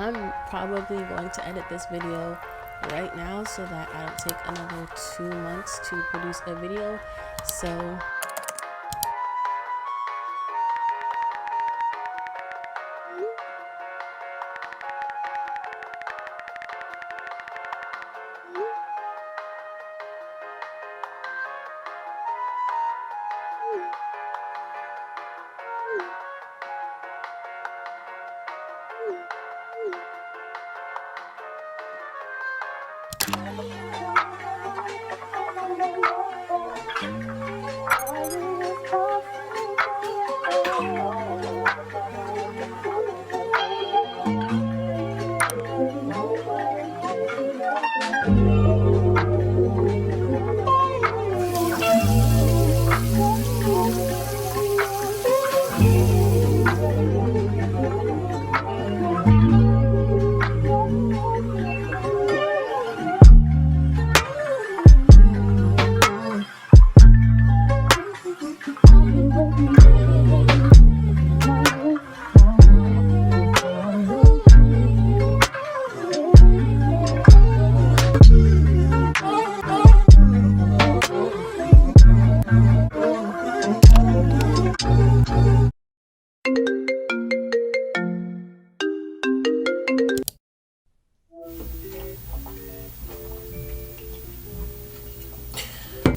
I'm probably going to edit this video right now so that I don't take another 2 months to produce a video. So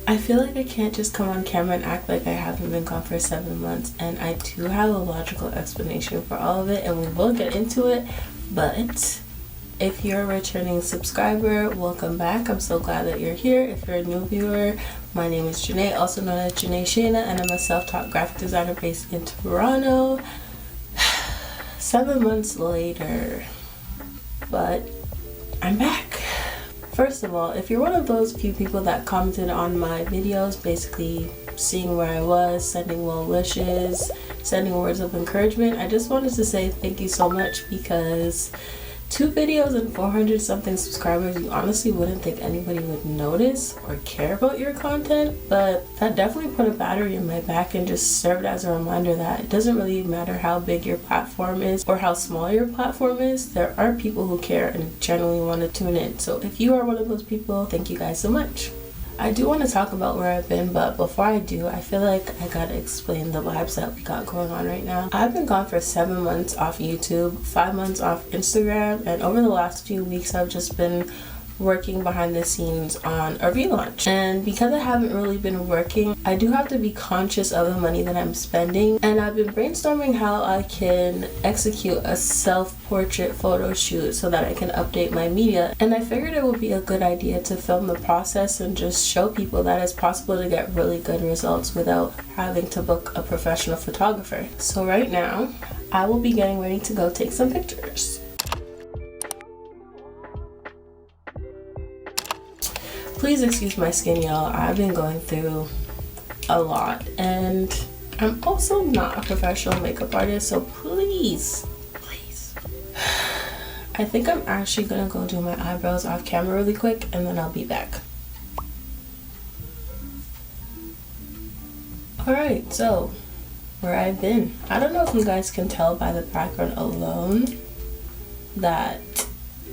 I feel like I can't just come on camera and act like I haven't been gone for 7 months, and I do have a logical explanation for all of it, and we will get into it. But if you're a returning subscriber, welcome back. I'm so glad that you're here. If you're a new viewer, my name is Jahnae, also known as Jahnae Shayna, and I'm a self-taught graphic designer based in Toronto. 7 months later, but I'm back. First of all, if you're one of those few people that commented on my videos, basically seeing where I was, sending well wishes, sending words of encouragement, I just wanted to say thank you so much, because 2 videos and 400 something subscribers, you honestly wouldn't think anybody would notice or care about your content, but that definitely put a battery in my back and just served as a reminder that it doesn't really matter how big your platform is or how small your platform is, there are people who care and genuinely want to tune in. So if you are one of those people, thank you guys so much. I do want to talk about where I've been, but before I do, I feel like I gotta explain the vibes that we got going on right now. I've been gone for 7 months off YouTube, 5 months off Instagram, and over the last few weeks I've just been working behind the scenes on a relaunch. And because I haven't really been working, I do have to be conscious of the money that I'm spending, and I've been brainstorming how I can execute a self-portrait photo shoot so that I can update my media. And I figured it would be a good idea to film the process and just show people that it's possible to get really good results without having to book a professional photographer. So right now I will be getting ready to go take some pictures. Please excuse my skin, y'all. I've been going through a lot, and I'm also not a professional makeup artist, so please. I think I'm actually gonna go do my eyebrows off camera really quick, and then I'll be back. Alright, so where I've been. I don't know if you guys can tell by the background alone that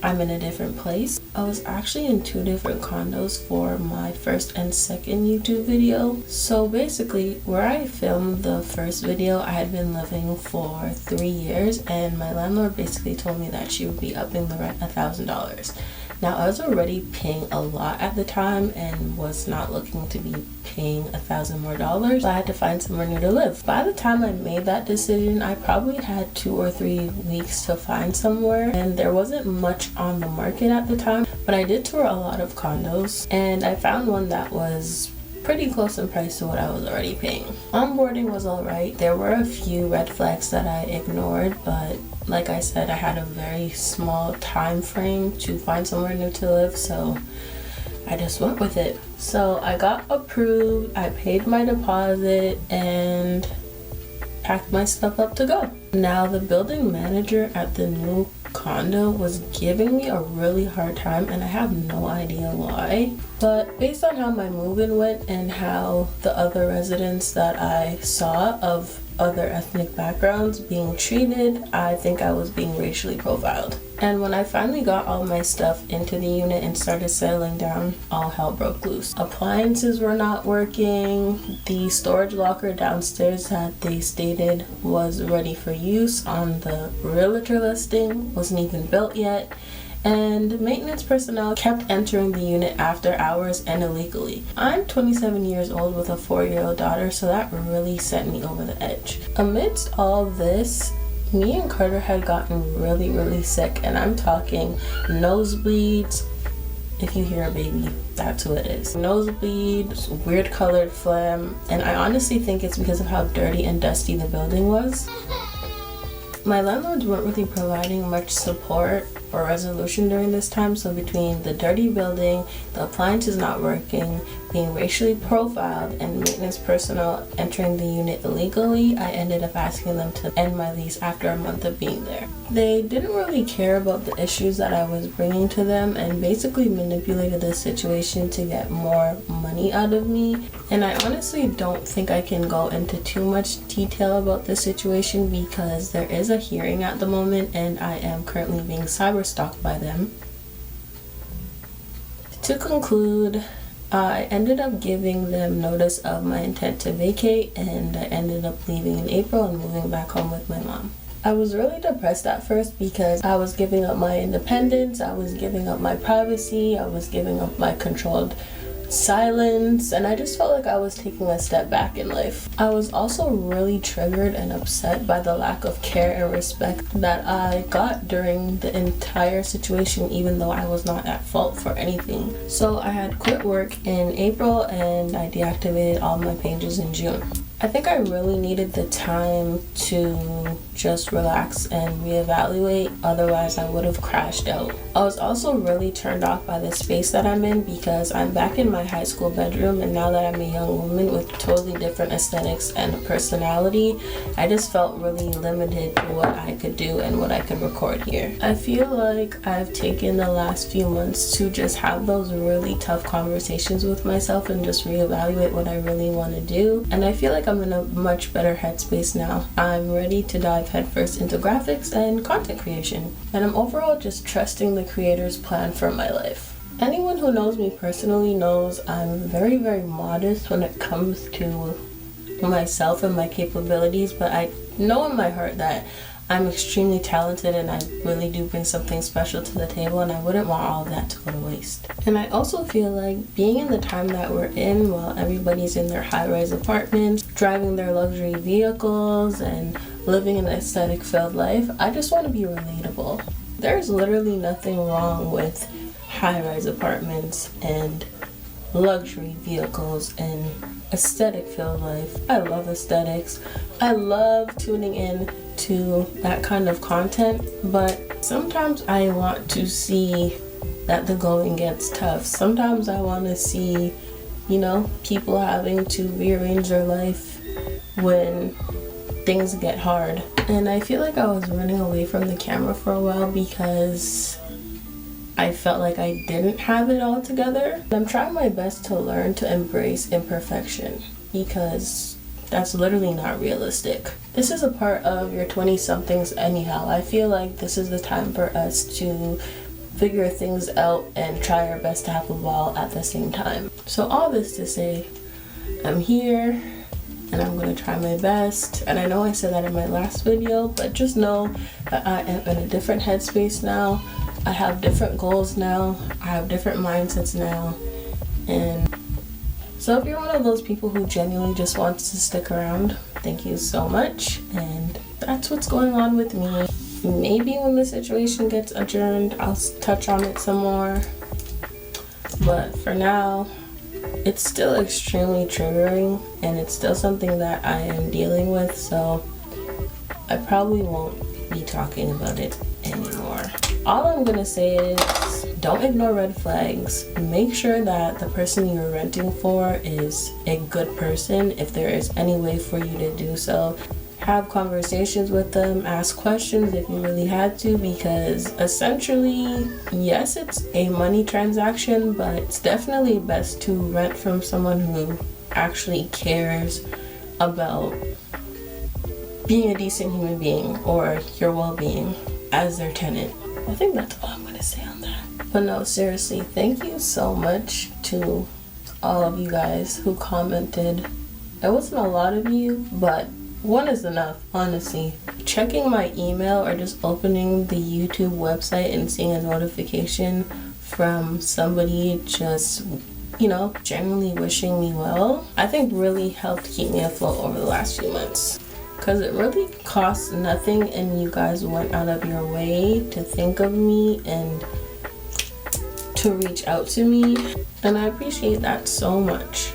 I'm in a different place. I was actually in 2 different condos for my first and second YouTube video. So basically, where I filmed the first video, I had been living for 3 years, and my landlord basically told me that she would be upping the rent $1,000. Now, I was already paying a lot at the time and was not looking to be paying $1,000 more, so I had to find somewhere new to live. By the time I made that decision, I probably had 2 or 3 weeks to find somewhere, and there wasn't much on the market at the time, but I did tour a lot of condos, and I found one that was pretty close in price to what I was already paying. Onboarding was alright. There were a few red flags that I ignored, but like I said, I had a very small time frame to find somewhere new to live, so I just went with it. So I got approved, I paid my deposit, and packed my stuff up to go. Now, the building manager at the new condo was giving me a really hard time, and I have no idea why. But based on how my move-in went and how the other residents that I saw of other ethnic backgrounds being treated, I think I was being racially profiled. And when I finally got all my stuff into the unit and started settling down, all hell broke loose. Appliances were not working. The storage locker downstairs that they stated was ready for use on the realtor listing wasn't even built yet. And maintenance personnel kept entering the unit after hours and illegally. I'm 27 years old with a 4-year-old daughter, so that really sent me over the edge. Amidst all this, me and Carter had gotten really sick, and I'm talking nosebleeds. If you hear a baby, that's who it is. Nosebleeds, weird colored phlegm, and I honestly think it's because of how dirty and dusty the building was. My landlords weren't really providing much support or resolution during this time, so between the dirty building, the appliances not working, being racially profiled, and maintenance personnel entering the unit illegally, I ended up asking them to end my lease after a month of being there. They didn't really care about the issues that I was bringing to them and basically manipulated the situation to get more money out of me. And I honestly don't think I can go into too much detail about this situation because there is a hearing at the moment and I am currently being cyberstalked by them. To conclude, I ended up giving them notice of my intent to vacate, and I ended up leaving in April and moving back home with my mom. I was really depressed at first because I was giving up my independence, I was giving up my privacy, I was giving up my controlled silence, and I just felt like I was taking a step back in life. I was also really triggered and upset by the lack of care and respect that I got during the entire situation, even though I was not at fault for anything. So I had quit work in April and I deactivated all my pages in June. I think I really needed the time to just relax and reevaluate, otherwise I would have crashed out. I was also really turned off by the space that I'm in because I'm back in my high school bedroom, and now that I'm a young woman with totally different aesthetics and personality, I just felt really limited to what I could do and what I could record here. I feel like I've taken the last few months to just have those really tough conversations with myself and just reevaluate what I really want to do, and I feel like I'm in a much better headspace now. I'm ready to dive headfirst into graphics and content creation, and I'm overall just trusting the creator's plan for my life. Anyone who knows me personally knows I'm very modest when it comes to myself and my capabilities, but I know in my heart that I'm extremely talented and I really do bring something special to the table, and I wouldn't want all of that to go to waste. And I also feel like being in the time that we're in, while everybody's in their high-rise apartments, driving their luxury vehicles, and living an aesthetic-filled life, I just want to be relatable. There's literally nothing wrong with high-rise apartments and luxury vehicles and aesthetic-filled life. I love aesthetics. I love tuning in to that kind of content, but sometimes I want to see that the going gets tough. Sometimes I want to see, people having to rearrange their life when things get hard. And I feel like I was running away from the camera for a while because I felt like I didn't have it all together. I'm trying my best to learn to embrace imperfection because that's literally not realistic. This is a part of your 20-somethings anyhow. I feel like this is the time for us to figure things out and try our best to have a ball at the same time. So all this to say, I'm here and I'm gonna try my best. And I know I said that in my last video, but just know that I am in a different headspace now. I have different goals now. I have different mindsets now. And so if you're one of those people who genuinely just wants to stick around, thank you so much. And that's what's going on with me. Maybe when the situation gets adjourned, I'll touch on it some more. But for now, it's still extremely triggering and it's still something that I am dealing with. So I probably won't be talking about it anymore. All I'm gonna say is don't ignore red flags. Make sure that the person you're renting for is a good person if there is any way for you to do so. have conversations with them, ask questions if you really had to, because essentially, yes, it's a money transaction, but it's definitely best to rent from someone who actually cares about being a decent human being or your well-being as their tenant. I think that's all I'm gonna say on that. But no, seriously, thank you so much to all of you guys who commented. It wasn't a lot of you, but one is enough, honestly. Checking my email or just opening the YouTube website and seeing a notification from somebody just, you know, genuinely wishing me well, I think really helped keep me afloat over the last few months. Because it really costs nothing and you guys went out of your way to think of me and to reach out to me. And I appreciate that so much.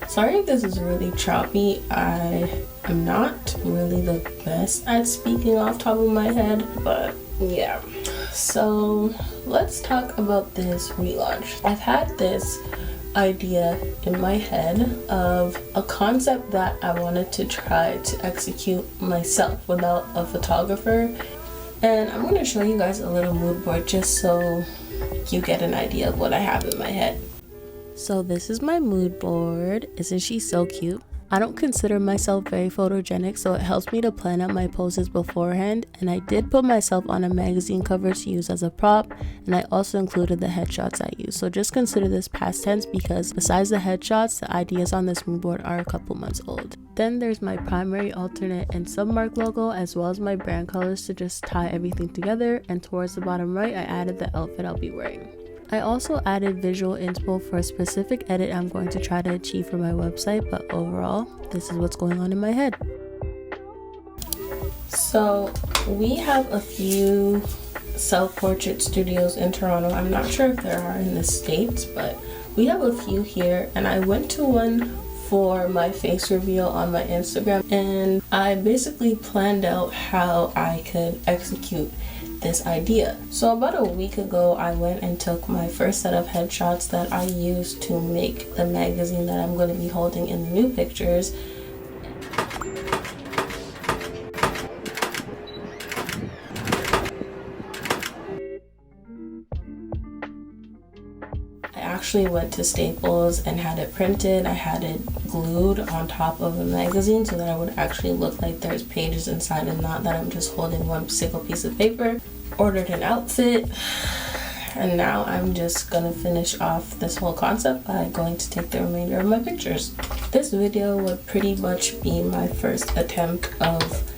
Sorry if this is really choppy. I am not really the best at speaking off top of my head, but yeah. So let's talk about this relaunch. I've had this idea in my head of a concept that I wanted to try to execute myself without a photographer, and I'm going to show you guys a little mood board just so you get an idea of what I have in my head. So this is my mood board. Isn't she so cute? I don't consider myself very photogenic, so it helps me to plan out my poses beforehand, and I did put myself on a magazine cover to use as a prop, and I also included the headshots I use. So just consider this past tense because besides the headshots, the ideas on this mood board are a couple months old. Then there's my primary, alternate, and submark logo, as well as my brand colors to just tie everything together, and towards the bottom right, I added the outfit I'll be wearing. I also added visual inspo for a specific edit I'm going to try to achieve for my website, but overall, this is what's going on in my head. So we have a few self-portrait studios in Toronto. I'm not sure if there are in the States, but we have a few here, and I went to one for my face reveal on my Instagram, and I basically planned out how I could execute this idea. So about a week ago, I went and took my first set of headshots that I used to make the magazine that I'm going to be holding in the new pictures. I actually went to Staples and had it printed. I had it glued on top of a magazine so that it would actually look like there's pages inside and not that I'm just holding one single piece of paper. Ordered an outfit, and now I'm just gonna finish off this whole concept by going to take the remainder of my pictures. This video would pretty much be my first attempt of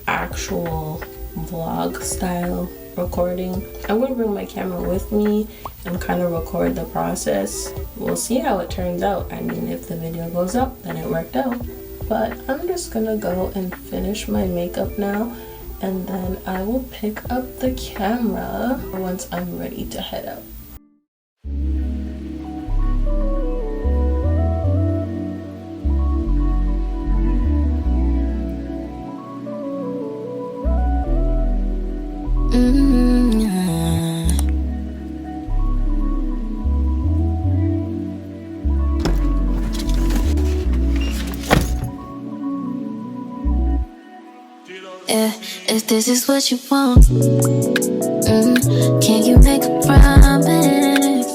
actual vlog style recording. I'm gonna bring my camera with me and kind of record the process. We'll see how it turns out. I mean, if the video goes up, then it worked out. But I'm just gonna go and finish my makeup now, and then I will pick up the camera once I'm ready to head out. If this is what you want, can you make a promise?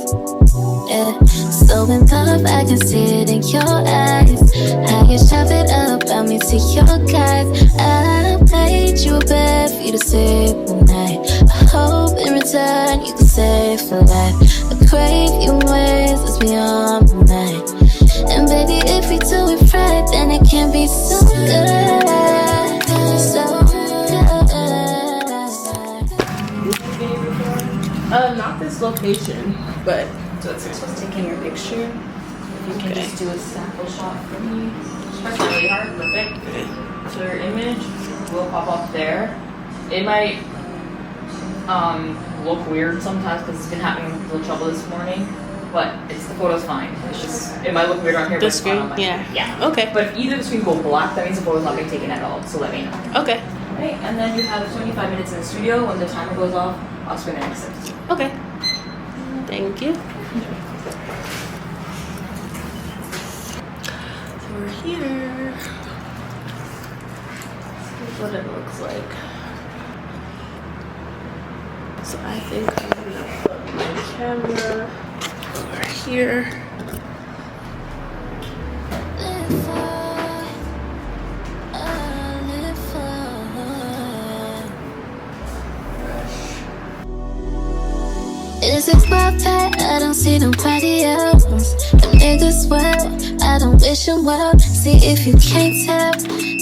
Yeah, so in love, I can see it in your eyes. How you chop it up about me to your guys. I played you a bed for you to sleep all night. I hope in return you can save for life. I crave your ways, it's beyond my mind. And baby, if we do it right, then it can be so good. So not this location, but So it's supposed to take in your picture. If you can just do a sample shot for me. Press really hard, perfect. So your image will pop up there. It might look weird sometimes because it's been having a little trouble this morning, but the photo's fine. It's just, it might look weird on here. the but it's fine screen. on my Yeah. screen. Yeah. Okay. But if either the screen go black, that means the photo's not being taken at all. So let me know. Okay. Right, and then you have 25 minutes in the studio. When the timer goes off, I'll spin the next step. Okay. Thank you. So we're here. what it looks like. So I think I'm gonna put my camera over here. It's about that I don't see nobody else. The niggas well, I don't wish them well. See if you can't tell.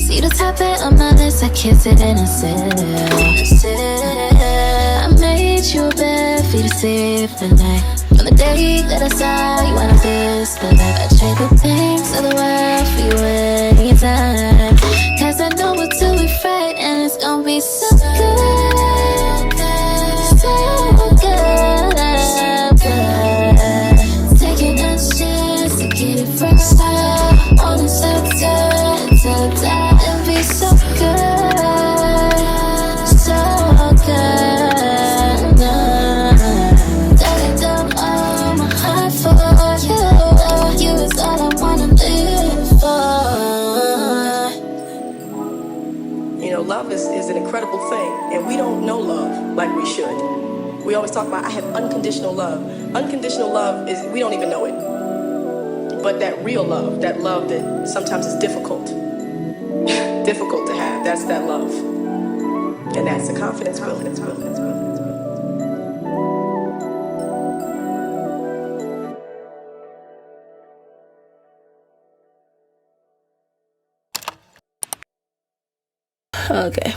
See the top end on my lips, I kiss it and I said I made you a bed for you to sleep tonight. From the day that I saw you on this the life, I trade the things of the world for you anytime. Cause I know what to be right and it's gonna be so good. So good. Taking a chance to get it from start. On the subject until I die. It'll be so good. So good. Darling, down all my heart for you. You is all I wanna live for. You know, love is an incredible thing, and we don't know love like we should. We always talk about, I have unconditional love. Unconditional love is, we don't even know it. But that real love, that love that sometimes is difficult, difficult to have, that's that love. And that's the confidence building. Okay.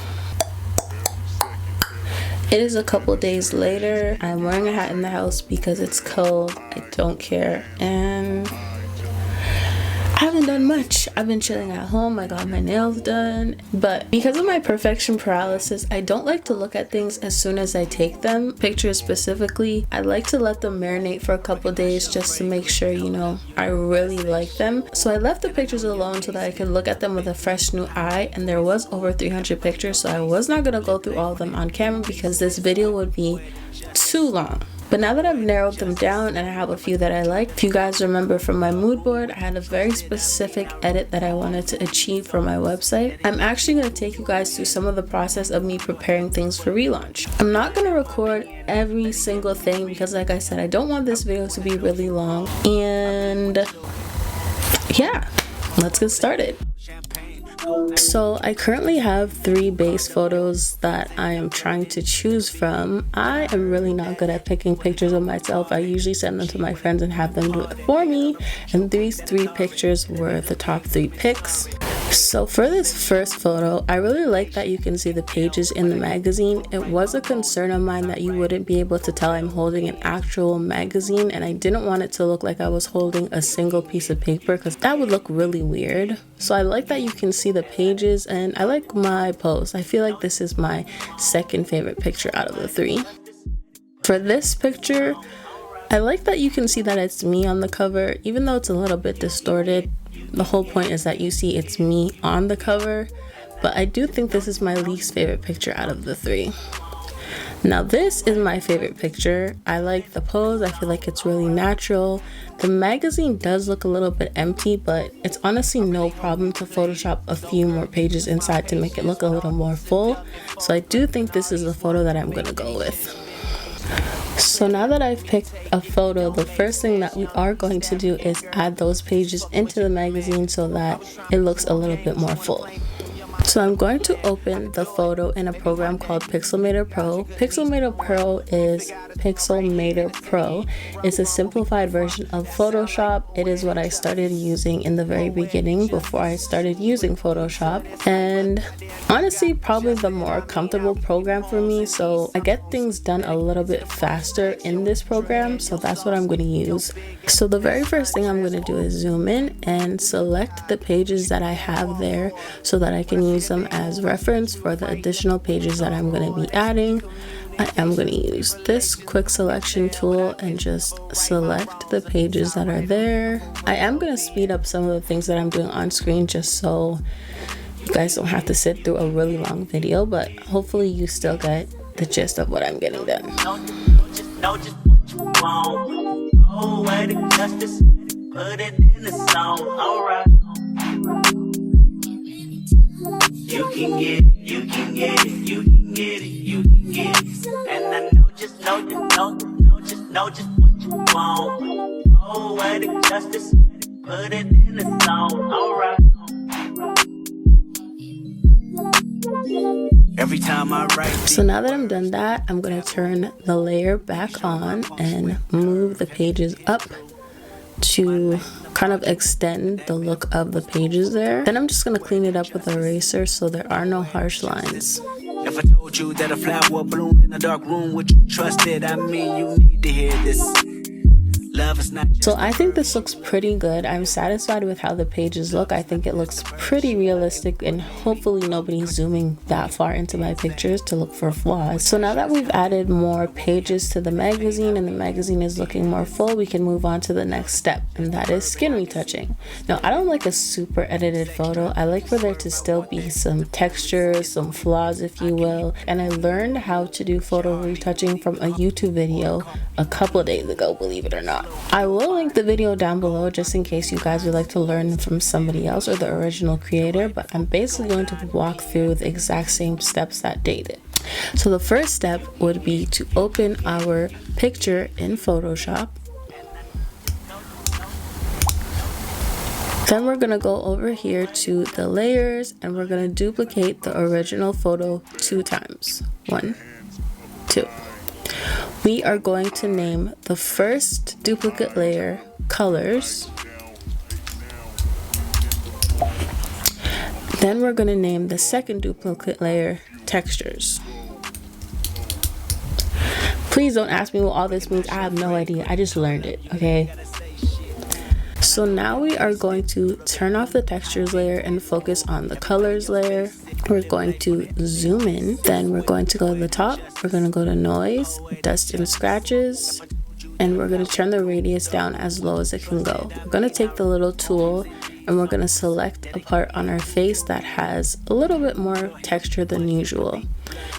It is a couple days later. I'm wearing a hat in the house because it's cold. I don't care. And I haven't done much. I've been chilling at home. I got my nails done. But because of my perfection paralysis, I don't like to look at things as soon as I take them. Pictures specifically, I like to let them marinate for a couple days just to make sure, you know, I really like them. So I left the pictures alone so that I could look at them with a fresh new eye. And there was over 300 pictures, so I was not gonna go through all of them on camera because this video would be too long. But now that I've narrowed them down and I have a few that I like, if you guys remember from my mood board, I had a very specific edit that I wanted to achieve for my website. I'm actually going to take you guys through some of the process of me preparing things for relaunch. I'm not going to record every single thing because, like I said, I don't want this video to be really long. And yeah, let's get started. So I currently have 3 base photos that I am trying to choose from. I am really not good at picking pictures of myself. I usually send them to my friends and have them do it for me. And these 3 pictures were the top 3 picks. So for this first photo, I really like that you can see the pages in the magazine. It was a concern of mine that you wouldn't be able to tell I'm holding an actual magazine, and I didn't want it to look like I was holding a single piece of paper because that would look really weird. So I like that you can see the pages, and I like my pose. I feel like this is my second favorite picture out of the 3. For this picture, I like that you can see that it's me on the cover, even though it's a little bit distorted. The whole point is that you see it's me on the cover, but I do think this is my least favorite picture out of the 3. Now this is my favorite picture. I like the pose. I feel like it's really natural. The magazine does look a little bit empty, but it's honestly no problem to Photoshop a few more pages inside to make it look a little more full. So I do think this is the photo that I'm gonna go with. So now that I've picked a photo, the first thing that we are going to do is add those pages into the magazine so that it looks a little bit more full. So I'm going to open the photo in a program called Pixelmator Pro. Pixelmator Pro is a simplified version of Photoshop. It is what I started using in the very beginning before I started using Photoshop, and honestly probably the more comfortable program for me, so I get things done a little bit faster in this program, so that's what I'm going to use. So the very first thing I'm going to do is zoom in and select the pages that I have there so that I can use them as reference for the additional pages that I'm going to be adding. I am going to use this quick selection tool and just select the pages that are there. I am going to speed up some of the things that I'm doing on screen just so you guys don't have to sit through a really long video, but hopefully you still get the gist of what I'm getting done. Know just what you want. Oh, way to justice. Put it in the song. Alright. You can get it, you can get it, you can get it, you can get it. And I know just what you want. Oh, what it justice, put it in the zone, alright. Every time I write. So now that I'm done that, I'm gonna turn the layer back on and move the pages up to kind of extend the look of the pages there. Then I'm just gonna clean it up with an eraser so there are no harsh lines. If I told you that a flower bloomed in a dark room, would you trust it? I mean, you need to hear this. Love is not just. So I think this looks pretty good. I'm satisfied with how the pages look. I think it looks pretty realistic, and hopefully nobody's zooming that far into my pictures to look for flaws. So now that we've added more pages to the magazine and the magazine is looking more full, we can move on to the next step, and that is skin retouching. Now, I don't like a super edited photo. I like for there to still be some texture, some flaws if you will, and I learned how to do photo retouching from a YouTube video a couple days ago, believe it or not. I will link the video down below just in case you guys would like to learn from somebody else or the original creator, but I'm basically going to walk through the exact same steps that they did. So the first step would be to open our picture in Photoshop. Then we're going to go over here to the layers and we're going to duplicate the original photo 2 times. 1, 2. We are going to name the first duplicate layer colors. Then we're going to name the second duplicate layer textures. Please don't ask me what all this means. I have no idea. I just learned it, okay? So now we are going to turn off the textures layer and focus on the colors layer. We're going to zoom in, then we're going to go to the top, we're going to go to noise, dust and scratches, and we're going to turn the radius down as low as it can go. We're going to take the little tool and we're going to select a part on our face that has a little bit more texture than usual.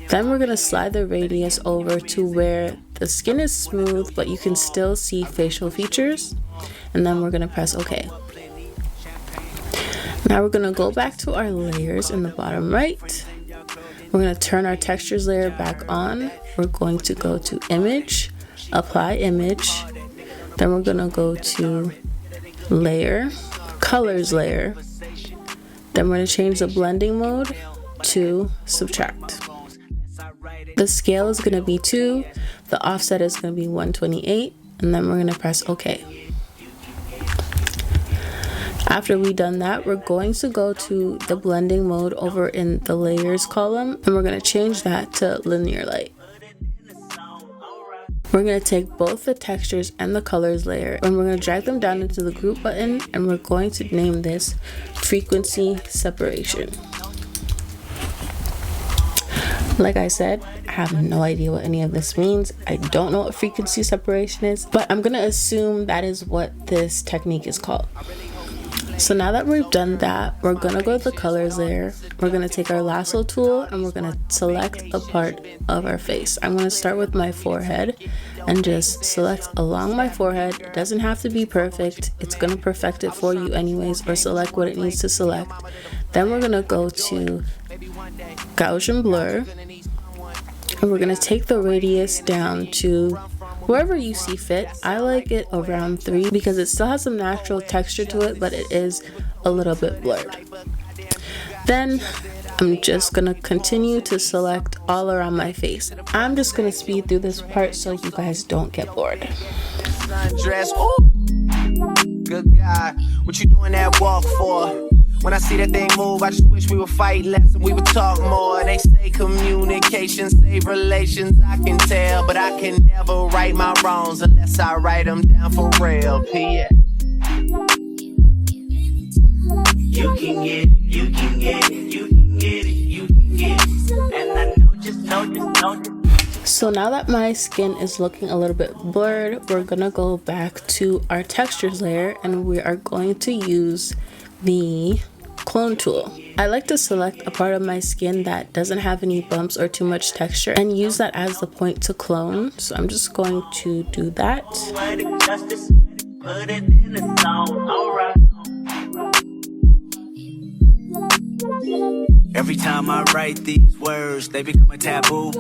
Then we're going to slide the radius over to where the skin is smooth but you can still see facial features, and then we're going to press OK. Now we're going to go back to our layers in the bottom right. We're going to turn our textures layer back on. We're going to go to image, apply image. Then we're going to go to layer, colors layer. Then we're going to change the blending mode to subtract. The scale is going to be 2. The offset is going to be 128. And then we're going to press OK. After we've done that, we're going to go to the blending mode over in the layers column, and we're going to change that to linear light. We're going to take both the textures and the colors layer and we're going to drag them down into the group button, and we're going to name this frequency separation. Like I said, I have no idea what any of this means. I don't know what frequency separation is, but I'm going to assume that is what this technique is called. So now that we've done that, we're going to go to the colors layer. We're going to take our lasso tool and we're going to select a part of our face. I'm going to start with my forehead and just select along my forehead. It doesn't have to be perfect. It's going to perfect it for you anyways, or select what it needs to select. Then we're going to go to Gaussian blur and we're going to take the radius down to wherever you see fit. I like it around 3 because it still has some natural texture to it, but it is a little bit blurred. Then I'm just gonna continue to select all around my face. I'm just gonna speed through this part so you guys don't get bored. Good guy, what you doing that walk for? When I see that thing move, I just wish we would fight less and we would talk more. They say communication save relations, I can tell, but I can never right my wrongs unless I write them down for real. Yeah. You can get it, you can get it, you can get it, you can get it. And I know just. So now that my skin is looking a little bit blurred, we're gonna go back to our textures layer and we are going to use the clone tool. I like to select a part of my skin that doesn't have any bumps or too much texture and use that as the point to clone. So I'm just going to do that. Every time I write these words, they become a taboo.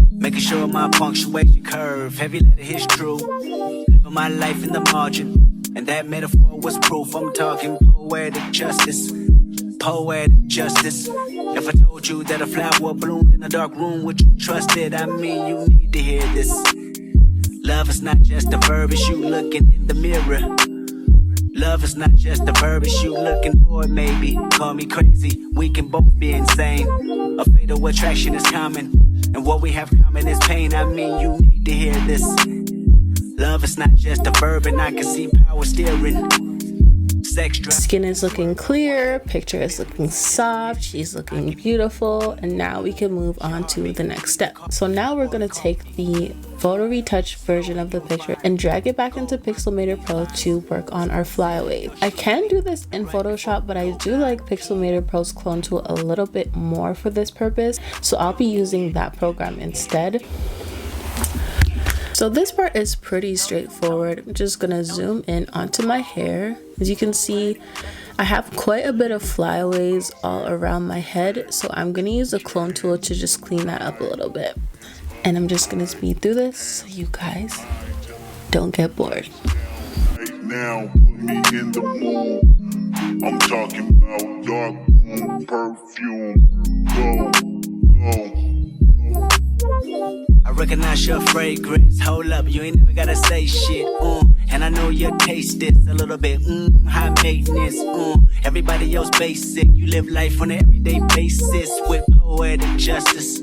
Making sure my punctuation curve, heavy letter hits true. Living my life in the margin, and that metaphor was proof. I'm talking poetic justice, poetic justice. If I told you that a flower bloomed in a dark room, would you trust it? I mean, you need to hear this. Love is not just a verb, it's you looking in the mirror. Love is not just a verb, it's you looking for it, maybe. Call me crazy, we can both be insane. A fatal attraction is common, and what we have common is pain. I mean, you need to hear this. Love is not just a verb, and I can see power steering. Sex drive. Skin is looking clear, picture is looking soft, she's looking beautiful, and now we can move on to the next step. So now we're going to take the photo retouch version of the picture and drag it back into Pixelmator Pro to work on our flyaways. I can do this in Photoshop, but I do like Pixelmator Pro's clone tool a little bit more for this purpose, so I'll be using that program instead. So this part is pretty straightforward. I'm just gonna zoom in onto my hair. As you can see, I have quite a bit of flyaways all around my head, so I'm gonna use the clone tool to just clean that up a little bit. And I'm just gonna speed through this so you guys don't get bored. Right now, put me in the mood. I'm talking about dark room perfume. Go, go. I recognize your fragrance. Hold up, you ain't never gotta say shit. And I know your taste is a little bit high maintenance. Everybody else basic. You live life on an everyday basis with poetic justice.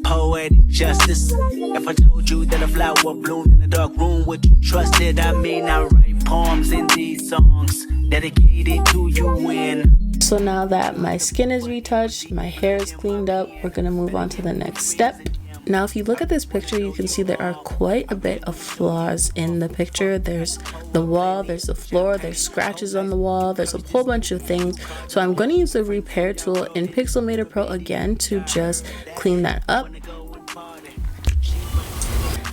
Poetic justice. If I told you that a flower bloomed in a dark room, would you trust it? I mean, I write poems in these songs dedicated to you when. So now that my skin is retouched, my hair is cleaned up, we're gonna move on to the next step. Now if you look at this picture, you can see there are quite a bit of flaws in the picture. There's the wall, there's the floor, there's scratches on the wall, there's a whole bunch of things. So I'm going to use the repair tool in Pixelmator Pro again to just clean that up.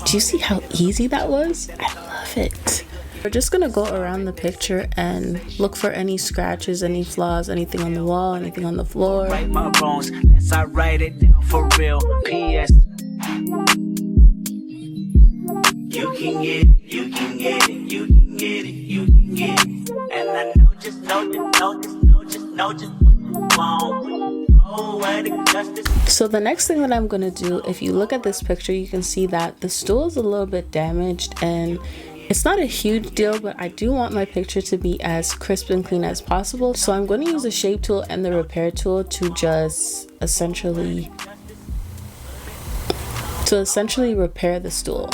Do you see how easy that was? I love it. We're just gonna go around the picture and look for any scratches, any flaws, anything on the wall, anything on the floor. Write my wrongs, unless I write it down for real. P.S. You can get it, you can get it, you can get it, you can get it. And I know just what you want. Poetic justice. So the next thing that I'm gonna do, if you look at this picture, you can see that the stool is a little bit damaged, and it's not a huge deal, but I do want my picture to be as crisp and clean as possible. So I'm going to use the shape tool and the repair tool to just essentially repair the stool.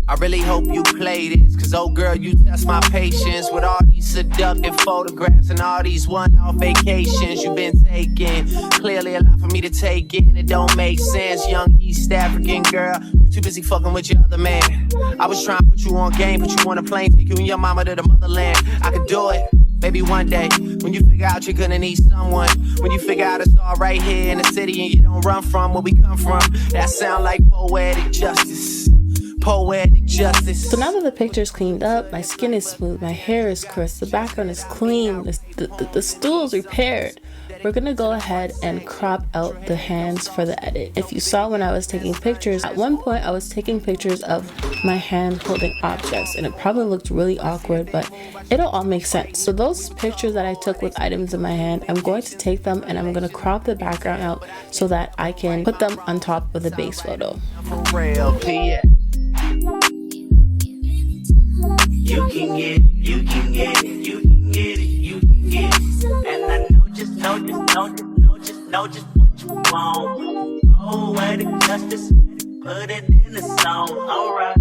I really hope you play this, cause oh girl, you test my patience with all these seductive photographs and all these one-off vacations you've been taking. Clearly a lot for me to take in, it don't make sense. Young East African girl, you too busy fucking with your other man. I was trying to put you on game, put you on a plane, take you and your mama to the motherland. I could do it, maybe one day, when you figure out you're gonna need someone. When you figure out it's all right here in the city and you don't run from where we come from. That sound like poetic justice. Poetic justice. So now that the picture is cleaned up, my skin is smooth, my hair is crisp, the background is clean, the stool is repaired, we're gonna go ahead and crop out the hands for the edit. If you saw when I was taking pictures, at one point I was taking pictures of my hand holding objects, and it probably looked really awkward, but it'll all make sense. So those pictures that I took with items in my hand, I'm going to take them and I'm gonna crop the background out so that I can put them on top of the base photo. For real, yeah. You can get it, you can get it, you can get it, you can get it. And I know just what you want. Poetic justice, put it in the song, alright.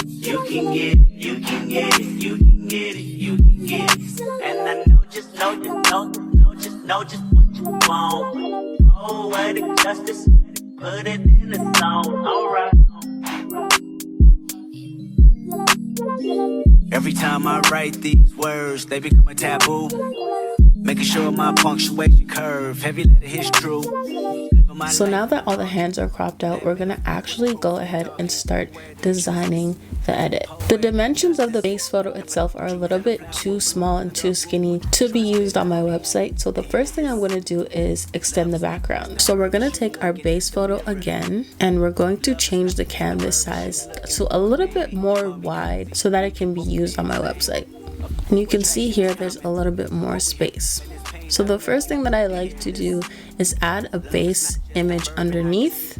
You can get it, you can get it, you can get it, you can get it. And I know just what you want. Poetic justice, put it in the song, alright. Every time I write these words, they become a taboo. Making sure my punctuation curve, heavy letter hits true. So now that all the hands are cropped out, we're gonna actually go ahead and start designing the edit. The dimensions of the base photo itself are a little bit too small and too skinny to be used on my website. So the first thing I'm gonna do is extend the background. So we're gonna take our base photo again, and we're going to change the canvas size to a little bit more wide so that it can be used on my website. And you can see here there's a little bit more space. So the first thing that I like to do is add a base image underneath,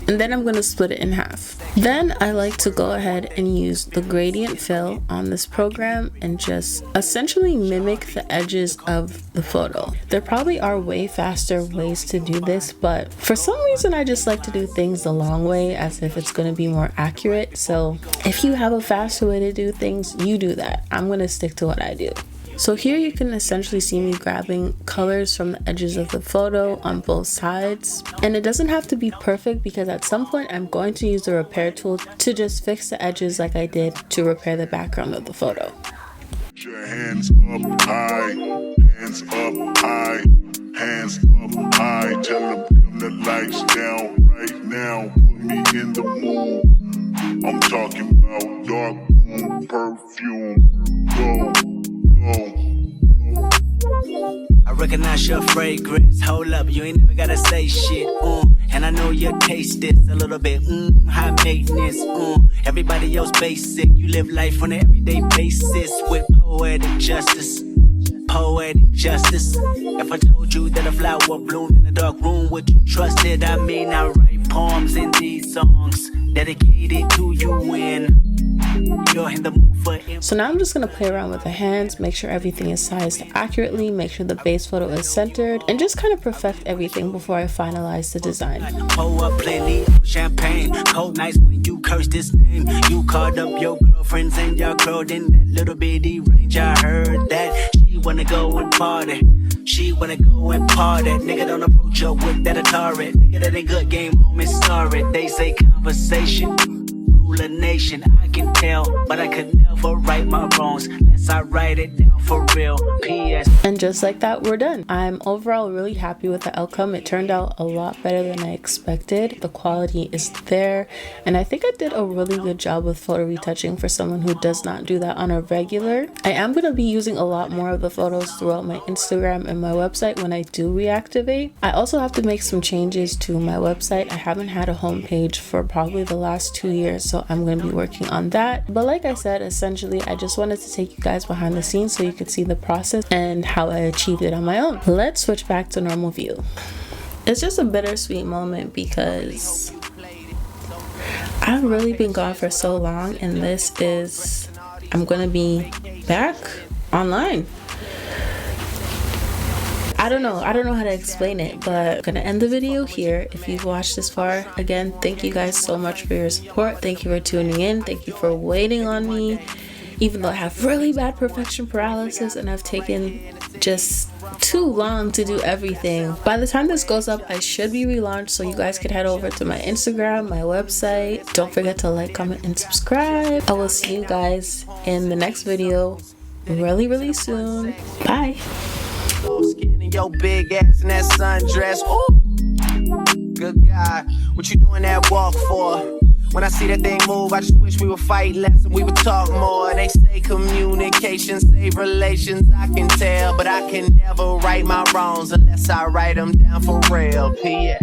and then I'm going to split it in half. Then I like to go ahead and use the gradient fill on this program and just essentially mimic the edges of the photo. There probably are way faster ways to do this, but for some reason I just like to do things the long way, as if it's going to be more accurate. So if you have a faster way to do things, you do that. I'm going to stick to what I do. So here you can essentially see me grabbing colors from the edges of the photo on both sides. And it doesn't have to be perfect, because at some point I'm going to use the repair tool to just fix the edges like I did to repair the background of the photo. Put your hands up high, hands up high, hands up high. Tell them dim the lights down right now. Put me in the mood. I'm talking about dark room perfume. Go. I recognize your fragrance. Hold up, you ain't never gotta say shit. And I know your taste is a little bit high maintenance. Everybody else basic. You live life on an everyday basis with poetic justice. Poetic justice. If I told you that a flower bloomed in a dark room, would you trust it? I mean, I write poems in these songs dedicated to you when you're in the mood for it. So now I'm just going to play around with the hands, make sure everything is sized accurately, make sure the base photo is centered, and just kind of perfect everything before I finalize the design. Pour up plenty of champagne, cold nights when you curse this name. You called up your girlfriends and y'all curled in that little bitty range. I heard that she wanna go and party. She wanna go and party. Nigga, don't approach her with that Atari. Nigga, that ain't good, game home and sorry. They say conversation rule a nation. I can tell, but I could never right my wrongs unless I write it down for real. P.S. And just like that, we're done. I'm overall really happy with the outcome. It turned out a lot better than I expected. The quality is there, and I think I did a really good job with photo retouching for someone who does not do that on a regular. I am going to be using a lot more of the photos throughout my Instagram and my website when I do reactivate. I also have to make some changes to my website. I haven't had a homepage for probably the last 2 years, so I'm going to be working on that. But like I said, essentially I just wanted to take you guys behind the scenes so you could see the process and how I achieved it on my own. Let's switch back to normal view. It's just a bittersweet moment because I've really been gone for so long, and this is, I'm gonna be back online. I don't know how to explain it, but I'm gonna end the video here. If you've watched this far, again, thank you guys so much for your support. Thank you for tuning in. Thank you for waiting on me, even though I have really bad perfection paralysis and I've taken just too long to do everything. By the time this goes up, I should be relaunched, so you guys can head over to my Instagram, my website. Don't forget to like, comment, and subscribe. I will see you guys in the next video really soon. Bye. Skin and your big ass in that sundress. Ooh, good guy. What you doing that walk for? When I see that thing move, I just wish we would fight less and we would talk more. They say communication save relations. I can tell, but I can never right my wrongs unless I write them down for real. P.S.